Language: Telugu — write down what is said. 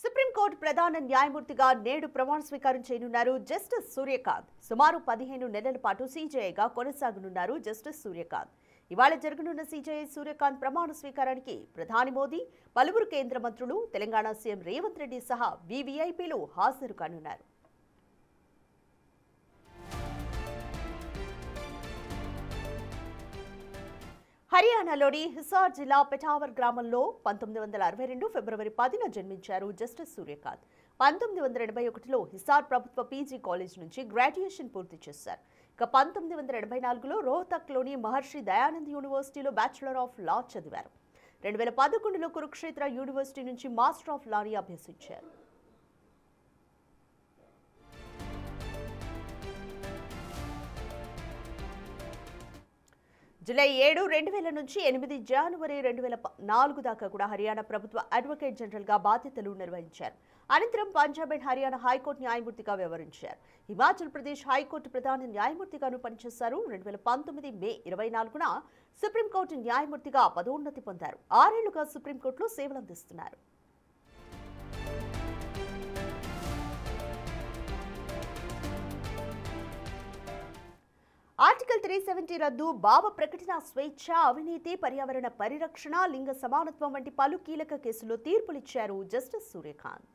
సుప్రీంకోర్టు ప్రధాన న్యాయమూర్తిగా నేడు ప్రమాణ స్వీకారం చేయనున్నారు జస్టిస్ సూర్యకాంత్. సుమారు 15 నెలల పాటు సీజేఐగా కొనసాగనున్నారు జస్టిస్ సూర్యకాంత్. ఇవాళ జరగనున్న సీజేఐ సూర్యకాంత్ ప్రమాణ స్వీకారానికి ప్రధాని మోదీ, పలువురు కేంద్ర మంత్రులు, తెలంగాణ సీఎం రేవంత్ రెడ్డి సహా వీవీఐపీలు హాజరు కానున్నారు. హర్యానాలోని హిసార్ జిల్లా పెటావర్ గ్రామంలో 1962 ఫిబ్రవరి 10న జన్మించారు జస్టిస్ సూర్యకాంత్. 1981లో హిసార్ ప్రభుత్వ పీజీ కాలేజ్ నుంచి గ్రాడ్యుయేషన్ పూర్తి చేశారు. ఇక 1984లో రోహ్తక్లోని మహర్షి దయానంద్ యూనివర్సిటీలో బ్యాచిలర్ ఆఫ్ లా చదివారు. 2011లో కురుక్షేత్ర యూనివర్సిటీ నుంచి మాస్టర్ ఆఫ్ లాని అభ్యసించారు. జూలై 7, 2000 నుంచి 8 జనవరి 2004 దాకా కూడా హర్యానా ప్రభుత్వ అడ్వకేట్ జనరల్గా బాధ్యతలు నిర్వహించారు. అనంతరం పంజాబ్ అండ్ హర్యానా హైకోర్టు న్యాయమూర్తిగా వ్యవహరించారు. హిమాచల్ ప్రదేశ్ హైకోర్టు ప్రధాన న్యాయమూర్తిగాను పనిచేశారు. 2019 మే 24న సుప్రీంకోర్టు న్యాయమూర్తిగా పదోన్నతి పొందారు. 6 ఏళ్లుగా సుప్రీంకోర్టులో సేవలందిస్తున్నారు. ఆర్టికల్ 370 రద్దు, భావ ప్రకటన స్వేచ్ఛ, అవినీతి, పర్యావరణ పరిరక్షణ, లింగ సమానత్వం వంటి పలు కీలక కేసుల్లో తీర్పులిచ్చారు జస్టిస్ సూర్యకాంత్.